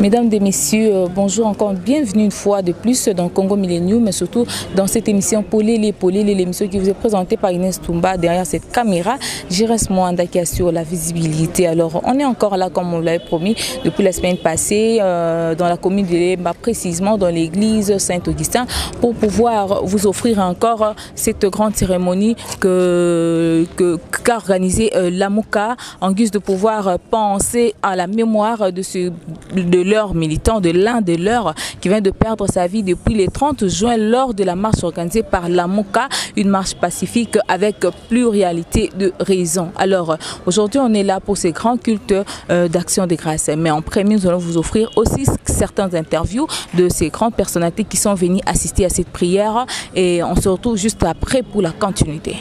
Mesdames et messieurs, bonjour encore, bienvenue une fois de plus dans Congo Millennium, mais surtout dans cette émission Polélé, l'émission qui vous est présentée par Inès Toumba derrière cette caméra. J'irais Mwanda qui assure la visibilité. Alors, on est encore là, comme on l'avait promis, depuis la semaine passée, dans la commune de Lemba, précisément dans l'église Saint-Augustin, pour pouvoir vous offrir encore cette grande cérémonie qu'a organisée l'AMOCA, en guise de pouvoir penser à la mémoire de leur militant, de l'un de leurs qui vient de perdre sa vie depuis le 30 juin lors de la marche organisée par l'AMOCA, une marche pacifique avec pluralité de raisons. Alors aujourd'hui on est là pour ces grands cultes d'action de grâce, mais en premier nous allons vous offrir aussi certaines interviews de ces grandes personnalités qui sont venues assister à cette prière et on se retrouve juste après pour la continuité.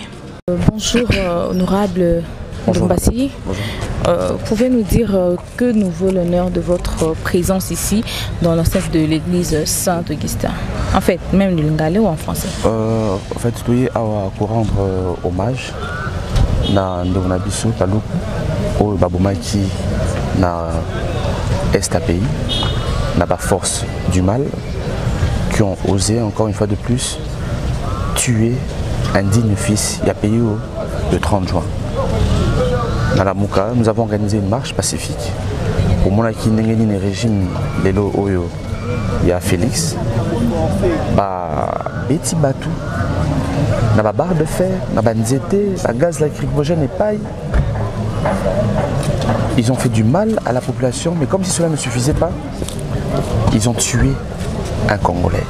Bonjour honorable Mbassi. Pouvez nous dire que nous vaut l'honneur de votre présence ici dans l'enceinte de l'église Saint-Augustin, en fait même du lingala ou en français? En fait tu pour rendre hommage na ndona biso paluku au babomaki na est pays na ba force du mal qui ont osé encore une fois de plus tuer un digne fils il y a payé le 30 juin. Dans la Mouka, nous avons organisé une marche pacifique. Au moment où le régime Lelo Oyo, il y a Félix, Betty Batou, il y a la barre de fer, il y a Nzete, la gaz lacrymogène et paille. Ils ont fait du mal à la population, mais comme si cela ne suffisait pas, ils ont tué un Congolais.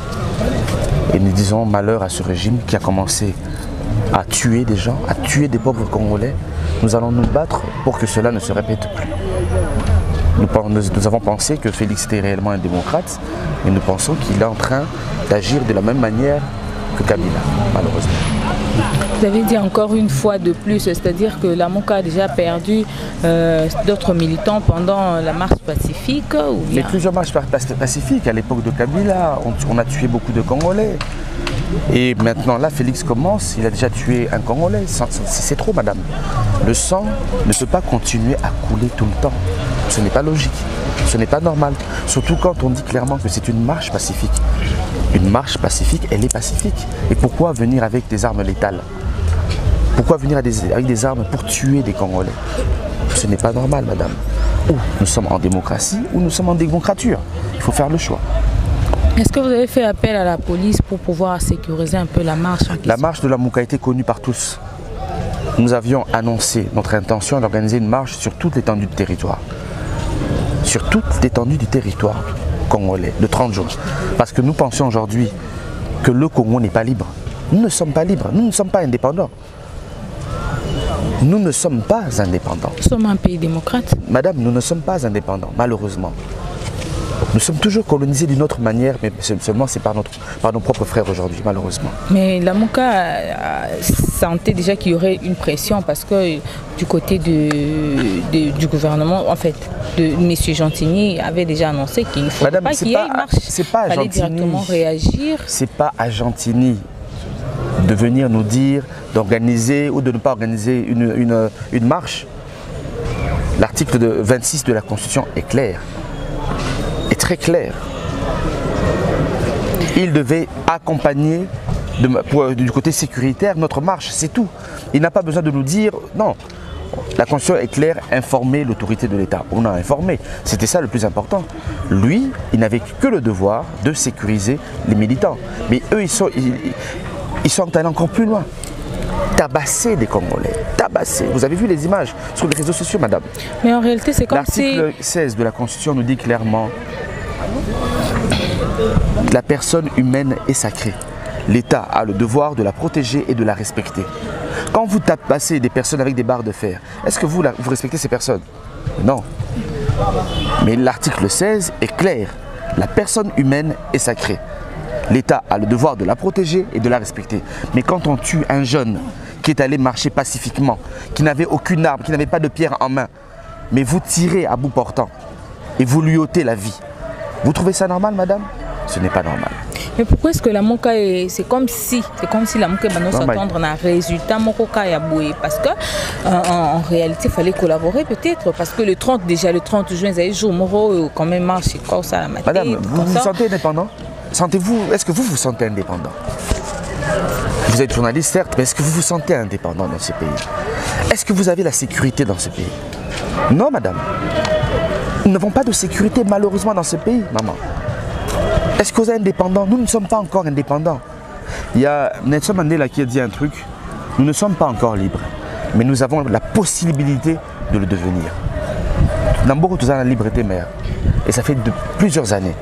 Et nous disons malheur à ce régime qui a commencé à tuer des gens, à tuer des pauvres Congolais. Nous allons nous battre pour que cela ne se répète plus. Nous avons pensé que Félix était réellement un démocrate, et nous pensons qu'il est en train d'agir de la même manière que Kabila, malheureusement. Vous avez dit encore une fois de plus, c'est-à-dire que la MOCA a déjà perdu d'autres militants pendant la marche pacifique ou bien... Les plusieurs marches pacifiques, à l'époque de Kabila, on a tué beaucoup de Congolais. Et maintenant là, Félix commence, il a déjà tué un Congolais. C'est trop, madame. Le sang ne peut pas continuer à couler tout le temps. Ce n'est pas logique, ce n'est pas normal. Surtout quand on dit clairement que c'est une marche pacifique. Une marche pacifique, elle est pacifique. Et pourquoi venir avec des armes létales? Pourquoi venir avec des armes pour tuer des Congolais? Ce n'est pas normal, madame. Ou nous sommes en démocratie, ou nous sommes en démocrature. Il faut faire le choix. Est-ce que vous avez fait appel à la police pour pouvoir sécuriser un peu la marche? La marche de la MOCA a été connue par tous. Nous avions annoncé notre intention d'organiser une marche sur toute l'étendue du territoire. Sur toute l'étendue du territoire congolais, le 30 jours. Parce que nous pensions aujourd'hui que le Congo n'est pas libre. Nous ne sommes pas libres, nous ne sommes pas indépendants. Nous ne sommes pas indépendants. Nous sommes un pays démocrate. Madame, nous ne sommes pas indépendants, malheureusement. Nous sommes toujours colonisés d'une autre manière, mais seulement c'est par nos propres frères aujourd'hui, malheureusement. Mais la MOCA sentait déjà qu'il y aurait une pression parce que du côté du gouvernement, en fait, de M. Gentilly avait déjà annoncé qu'il ne faut pas qu'il y ait une marche. C'est pas à Gentilly. Directement réagir. C'est pas à Gentilly de venir nous dire d'organiser ou de ne pas organiser une marche. L'article 26 de la Constitution est clair. Est très clair. Il devait accompagner du côté sécuritaire notre marche, c'est tout. Il n'a pas besoin de nous dire non. La Constitution est claire, informer l'autorité de l'État. On a informé, c'était ça le plus important. Lui, il n'avait que le devoir de sécuriser les militants. Mais eux, ils sont allés encore plus loin. Tabasser des Congolais, tabasser. Vous avez vu les images sur les réseaux sociaux, madame? Mais en réalité, c'est comme si... L'article 16 de la Constitution nous dit clairement la personne humaine est sacrée. L'État a le devoir de la protéger et de la respecter. Quand vous tabassez des personnes avec des barres de fer, est-ce que vous respectez ces personnes? Non. Mais l'article 16 est clair. La personne humaine est sacrée. L'État a le devoir de la protéger et de la respecter. Mais quand on tue un jeune qui est allé marcher pacifiquement, qui n'avait aucune arme, qui n'avait pas de pierre en main, mais vous tirez à bout portant et vous lui ôtez la vie, vous trouvez ça normal, madame? Ce n'est pas normal. Mais pourquoi est-ce que la Moka c'est comme si la Moka va nous s'entendre dans un résultat Mokoka ya boué parce que en réalité il fallait collaborer peut-être parce que le 30 juin il y a jour Moro quand même marche comme ça la matinée. Madame, vous vous sentez indépendant? Est-ce que vous vous sentez indépendant? Vous êtes journaliste certes, mais est-ce que vous vous sentez indépendant dans ce pays? Est-ce que vous avez la sécurité dans ce pays? Non madame. Nous n'avons pas de sécurité malheureusement dans ce pays, maman. Est-ce que vous êtes indépendant? Nous ne sommes pas encore indépendants. Il y a Nelson Mandela qui a dit un truc, nous ne sommes pas encore libres, mais nous avons la possibilité de le devenir. Dans beaucoup de la liberté mère, et ça fait de plusieurs années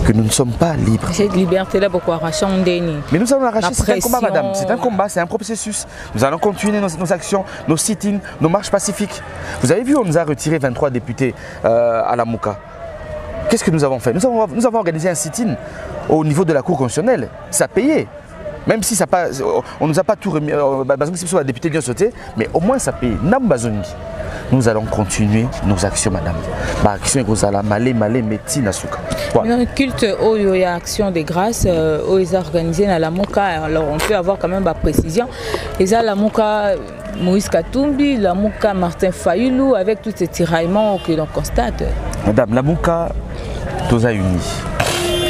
que nous ne sommes pas libres. Cette liberté-là, pourquoi arracher un déni? Mais nous allons arracher, c'est un combat madame, c'est un combat, c'est un processus. Nous allons continuer nos actions, nos sit-ins, nos marches pacifiques. Vous avez vu, on nous a retiré 23 députés à la Mouka. Qu'est-ce que nous avons fait? Nous avons organisé un sit-in au niveau de la Cour constitutionnelle. Ça a payé. Même si ça pas, on ne nous a pas tout remis, parce que c'est la députée qui a sauté, mais au moins ça a payé. Nous allons continuer nos actions, madame. Dans le culte, il y a action de grâce, où ils ont organisé dans la Moka. Alors on peut avoir quand même la précision. Ils ont la Moka Moïse Katumbi, la Moka Martin Fayoulou, avec tous ces tiraillements que l'on constate. Madame, la Moka, tous unis.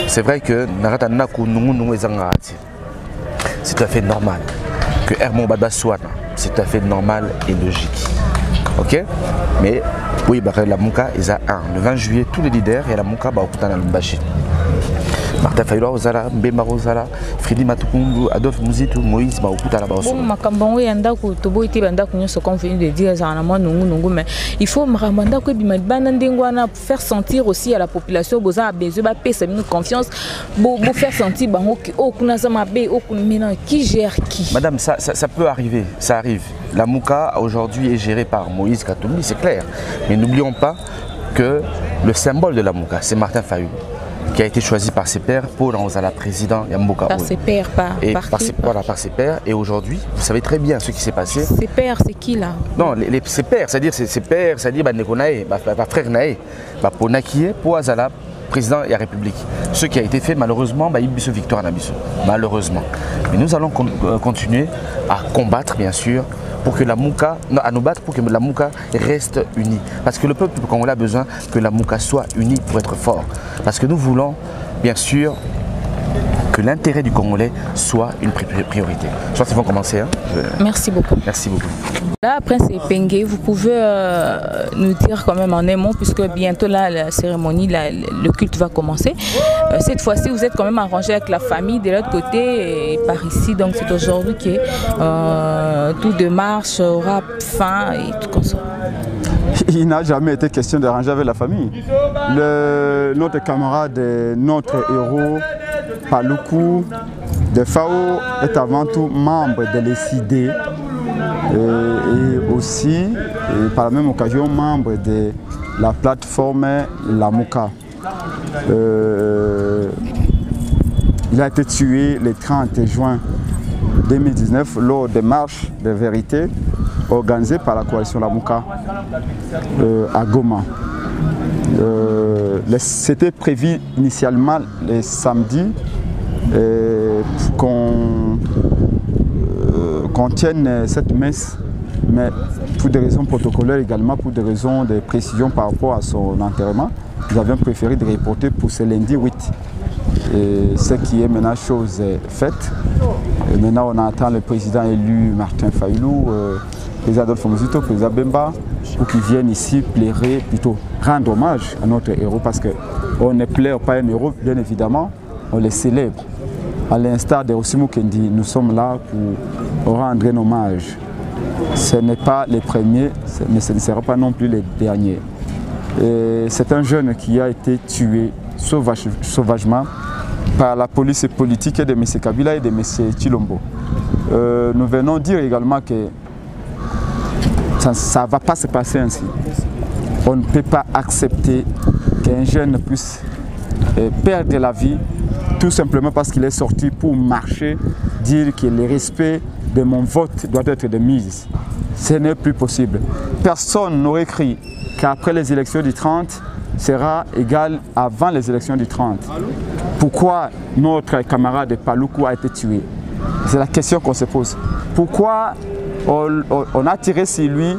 C'est vrai que c'est tout à fait normal que Hermon Baba soit, c'est tout à fait normal et logique. Ok? Mais oui, la Mouka, ils ont le 20 juillet, tous les leaders et la Mouka, ils ont Mbashi. Martin Fayoulou Ozala, Mbemba Ozala, Freddy Matukundu, Adolphe Muzitu, Moïse, il faut faire sentir aussi à la population confiance, faire sentir qui gère qui. Madame, ça peut arriver, ça arrive. La Mouka aujourd'hui est gérée par Moïse Katumbi, c'est clair. Mais n'oublions pas que le symbole de la Mouka, c'est Martin Fayoulou, qui a été choisi par ses pairs pour en la présidente Yamboka. Par ses pairs, par ses pairs. Et aujourd'hui, vous savez très bien ce qui s'est passé. Ses pairs, c'est qui là? Non, ses pairs, c'est-à-dire ses pairs, c'est-à-dire frère Naé, pour Nakié, pour Azala, président de la République. Ce qui a été fait, malheureusement, il y a eu victoire à Nabiso. Malheureusement. Mais nous allons continuer à combattre, bien sûr, pour que la Mouka, à nous battre pour que la Mouka reste unie. Parce que le peuple congolais a besoin que la Mouka soit unie pour être fort. Parce que nous voulons, bien sûr, que l'intérêt du Congolais soit une priorité. Je pense qu'ils vont commencer. Hein. Merci beaucoup. Merci beaucoup. Là, après c'est Pengue, vous pouvez nous dire quand même en un mot, puisque bientôt là, la cérémonie, le culte va commencer. Cette fois-ci, vous êtes quand même arrangé avec la famille de l'autre côté et par ici. Donc c'est aujourd'hui que toute démarche aura fin et tout comme ça. Il n'a jamais été question d'arranger avec la famille. Notre camarade, notre héros, Paluku de FAO est avant tout membre de l'ECD et aussi, par la même occasion, membre de la plateforme La Mouka. Il a été tué le 30 juin 2019 lors des marches de vérité organisées par la coalition La Mouka à Goma. C'était prévu initialement le samedi qu'on tienne cette messe, mais pour des raisons protocolaires également, pour des raisons de précision par rapport à son enterrement, nous avions préféré de reporter pour ce lundi 8. Et ce qui est maintenant chose faite. Et maintenant on attend le président élu Martin Fayoulou, président Adolphe Muzitu, président Bemba, pour qu'ils viennent ici pleurer, plutôt rendre hommage à notre héros, parce qu'on ne pleure pas un héros, bien évidemment, on les célèbre. À l'instar de Osimou Kendi, nous sommes là pour rendre un hommage. Ce n'est pas les premiers, mais ce ne sera pas non plus les derniers. C'est un jeune qui a été tué sauvagement par la police politique de M. Kabila et de M. Chilombo. Nous venons dire également que ça ne va pas se passer ainsi. On ne peut pas accepter qu'un jeune puisse perdre la vie tout simplement parce qu'il est sorti pour marcher, dire que le respect de mon vote doit être de mise. Ce n'est plus possible. Personne n'aurait cru qu'après les élections du 30 sera égal avant les élections du 30. pourquoi notre camarade de Paluku a été tué? C'est la question qu'on se pose. Pourquoi on a tiré sur lui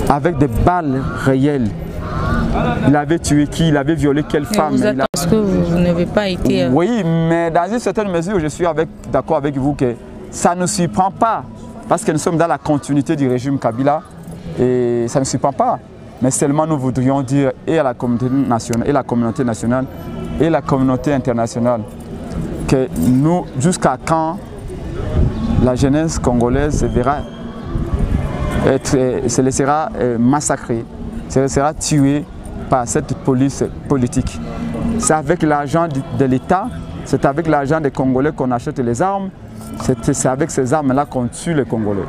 avec des balles réelles? Il avait tué qui? Il avait violé quelle femme? Parce que vous n'avez pas été... Oui, mais dans une certaine mesure, je suis d'accord avec vous que ça ne surprend pas. Parce que nous sommes dans la continuité du régime Kabila et ça ne surprend pas. Mais seulement nous voudrions dire et à la communauté nationale, et la communauté nationale et la communauté internationale que nous, jusqu'à quand la jeunesse congolaise se laissera massacrer, se laissera tuer par cette police politique. C'est avec l'argent de l'État, c'est avec l'argent des Congolais qu'on achète les armes, c'est avec ces armes-là qu'on tue les Congolais.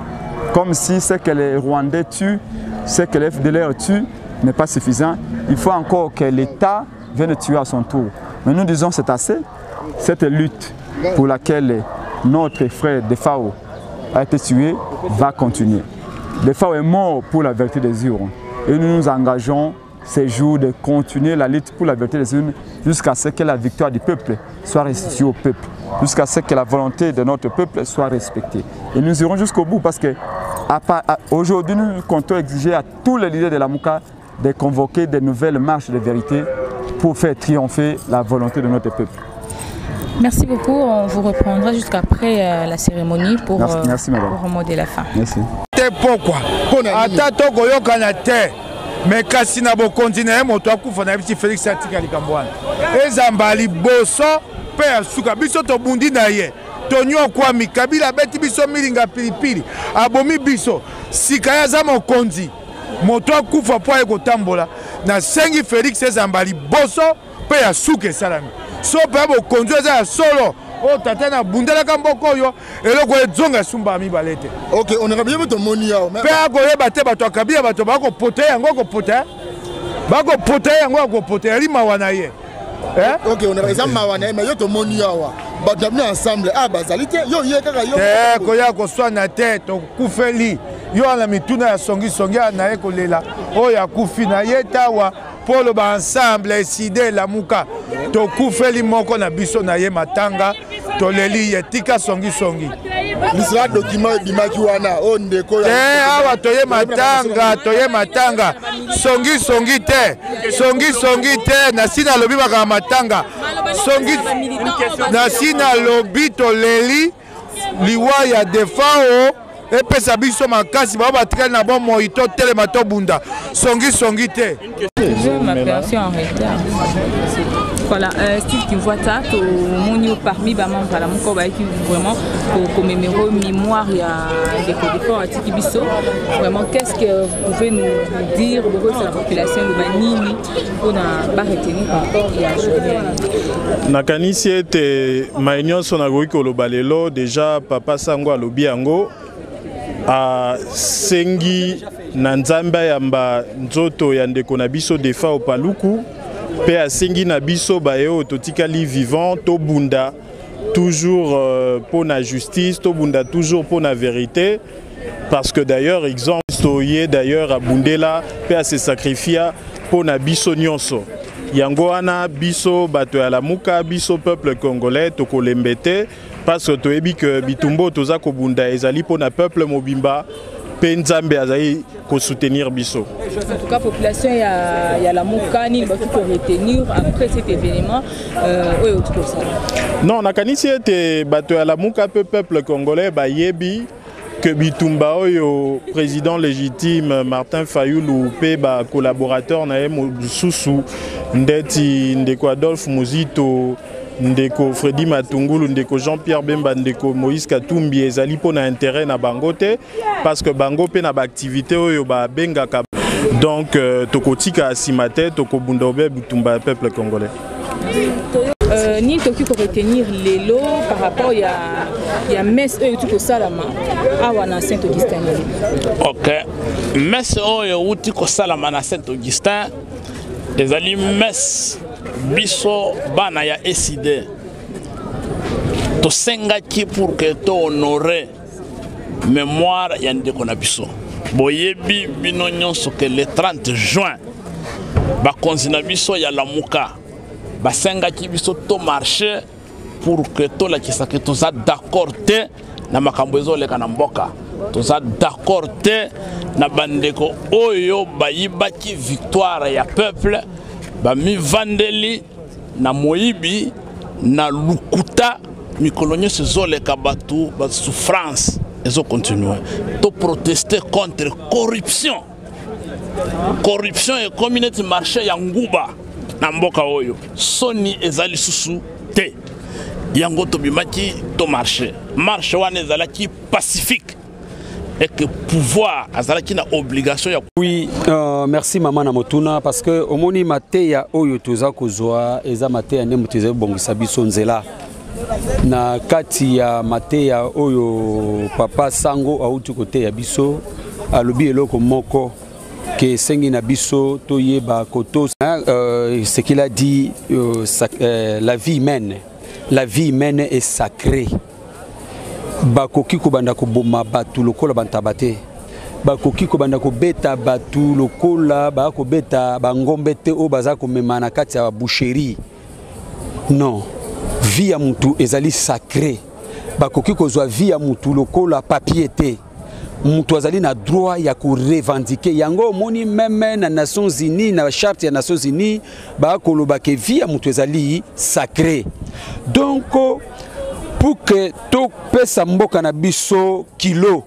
Comme si ce que les Rwandais tuent, ce que les FDLR tuent n'est pas suffisant. Il faut encore que l'État vienne tuer à son tour. Mais nous disons c'est assez. Cette lutte pour laquelle notre frère Defao a été tué va continuer. Defao est mort pour la vérité des urnes. Et nous nous engageons ces jours de continuer la lutte pour la vérité des urnes jusqu'à ce que la victoire du peuple soit restituée au peuple, jusqu'à ce que la volonté de notre peuple soit respectée. Et nous irons jusqu'au bout parce que aujourd'hui nous comptons exiger à tous les leaders de la Mouka de convoquer de nouvelles marches de vérité pour faire triompher la volonté de notre peuple. Merci beaucoup, on vous reprendra jusqu'après la cérémonie pour remonter la fin. Merci. Pourquoi? Mais kasi na bo continue moto akufa na biti Félix atikali kambwana ezambali boso pe asuka biso to bundi na ye tonyo kwa mikabila beti biso milinga pilipili abomi biso sikaya za mokonzi moto akufa po ekotambola na sengi Félix ezambali boso pe asuka salami so pe bo konzo za solo o tata na bundela kamboko yo eloko ezonga sumba mi balete. OK, on aurait bien to moni yao. Pe agoye bate bato akabia bato bako pote yango ko pote. Bako pote yango ko pote lima wana ye. OK, on aurait ça mawana mais yo to moni yao. Bato bina ensemble bazalité yo ye kaka yo. Ko ya ko swa na tête kufeli. Yo ala mituna ya songi na ye ko lela. O ya kufi na ye tawa. Polo ba ensemble eside la muka to kufeli moko na biso na ye matanga to leli yetika songi l'isra document bimaki wana o ndeko ya awa to ye matanga songi te na sina lobi baka matanga songi na sina lobi to leli liwa ya Defao epesa biso makasi ba batikali na bon moito telema to bunda songi te. Ma version en retard. Voilà, Steve Kimvouata, mon parmi les membres de la Mouka qui vraiment pour commémorer mémoire il y a des codifons à Tikibiso. Vraiment, qu'est-ce que vous pouvez nous dire sur la population de Banini pour ne pas retenir encore il y a journée. Nakanisi était maïnion sonagoi kolobalelo déjà papa sango alobiango a sengi nanzamba yamba nzoto ya ndeko na biso Defao Paluku pe a sengi na biso bayo totikali vivant to bunda toujours pour la justice to bunda toujours pour la vérité parce que d'ailleurs exemple toye d'ailleurs a bundela pe a se sacrifier pour na biso nyonso yango wana biso bato ya la Mouka biso peuple congolais to kolembete parce que toyebi que bitumbo toza ko bunda ezali pour na peuple mobimba pe nzambe azali ko soutenir biso. En tout cas population ya la Mouka ni ba tout retenir après cet événement non nakanisi ete bato ya la Mouka peuple congolais ba yebi que bitumba oyo président légitime Martin Fayulu pe ba collaborateur na mosusu ndeti ndeko Adolphe Muzito ndeko Freddy Matungulu ndeko Jean-Pierre Bemba ndeko Moïse Katumbi ezali pona intérêt na bangote parce que bango pe na ba activité oyo ba bengaka donc tokotika asimate tokobunda obe bitumba peuple congolais. Ni toki ko retenir les lots par rapport ya messe oyo tuko salama awa na Saint-Augustin. OK. Messe oyo uti ko salama na Saint-Augustin ezali messe biso bana ya SID. To senga ki pour que to honorer mémoire ya ndeko na biso. Boyebi bino nyonso que le 30 juin ba konzina biso ya la Mouka basengaki biso to marché pour que tolakisa ke toza d'accord te na makambo ezoleka na mboka, toza d'accord te na bandeko oyo bayibaki victoire ya peuple bamivandeli na moyibi na lukuta mikolo nyonso ezoleka batu basouffrance ezokontinue. To protester contre corruption. Corruption et communauté marché ya nguba na mboka oyo soni ezali susu te yango tobimaki to marché wana ezalaki pacifique et que pouvoir azalaki na obligation ya oui merci maman na motuna parce que omoni mate ya oyo toza kozwa eza mate ya ndemo teza bongisa biso nzela na kati ya mate ya oyo papa Sango auti kote ya biso alobi eloko moko que sengi na biso toyeba koto ce qu'il a dit la vie humaine est sacrée. Bakoki ko banda ko boma batu lokola bantabate bakoki ko banda ko beta batu lokola ba ko beta bangombe te o baza ko mema na kati ya boucherie. Non, vie ya mutu ezali sacré. Bakoki ko zwa vie ya mutu lokola papier te. Mutu azali na droit ya ko revendiquer yango moni même na Nations Unies na charte ya Nations Unies ba ko lobake vie ya mutu ezali sacré. Donc pour que to pesa mboka na biso kilo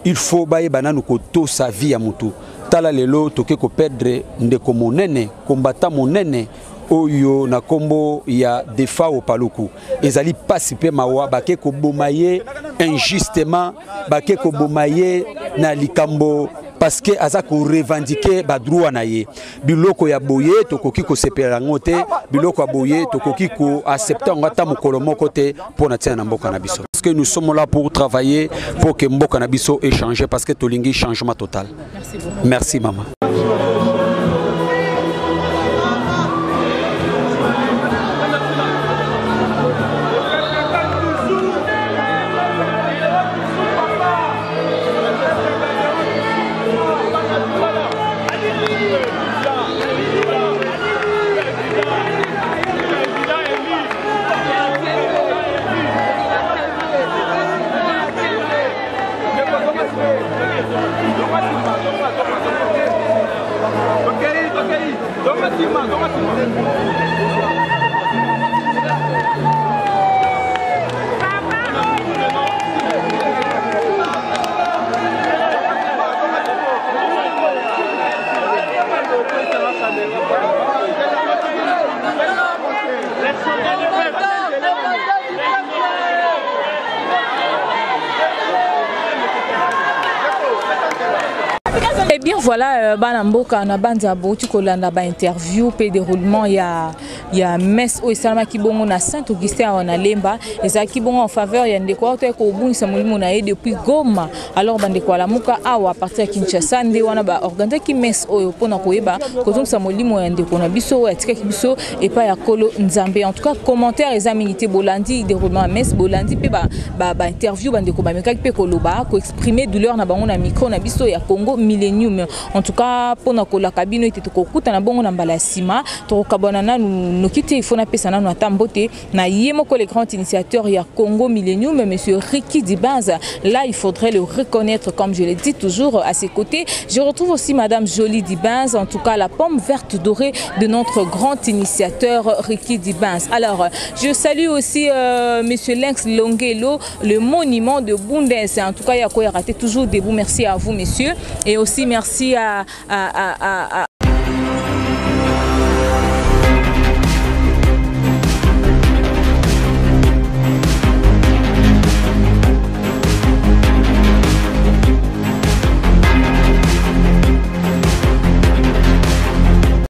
il faut baye bananu ko to sa vie ya mutu tala lelo toke ko perdre ndeko monene combattant monene oyo na kombo ya defa au paluku ezali pasipe mawa bake ko bomaye injustement bake ko bomaye na likambo parce que aza ko revendiquer ba droit na ye biloko ya boye tokoki ko sepela ngote biloko ya boye tokoki ko accepter ngata mokolo moko te pour na tia na mboka na biso parce que nous sommes là pour travailler pour que mboka na biso échanger parce que tolingi changement total. Merci beaucoup. Merci maman. Eh bien voilà, Banamboka na banda boti kolanda ba interview pe déroulement ya messe au Salama Kibongo na Saint-Augustin on Lemba et ça Kibongo en faveur ya ndeko to ko bunisa mulimo na depuis Goma alors bandeko la muka awa à partir ya Kinshasa nde wana ba organiser ki messe oyo pona koyeba ko tumsa mulimo ya ndeko na biso ya tika biso et pas ya kolo nzambe en tout cas commentaire examinité bolandi déroulement messe bolandi pe ba interview bandeko ba meka pe koloba ko exprimer douleur na bango na micro na biso ya Congo Millennium en tout cas pona kola kabino ite ko kuta na bongo na mbala sima to kabona na no kite il faut na pesa na tambote na yemoko les grands initiateurs ya Congo Millennium monsieur Ricky Dibanza là il faudrait le reconnaître comme je l'ai dit toujours à ses côtés. Je retrouve aussi madame Jolie Dibanza en tout cas la pomme verte dorée de notre grand initiateur Ricky Dibanza. Alors je salue aussi monsieur Lenx Longelo le monument de Bundes en tout cas il y a quoi raté toujours debout. Merci à vous messieurs et aussi merci à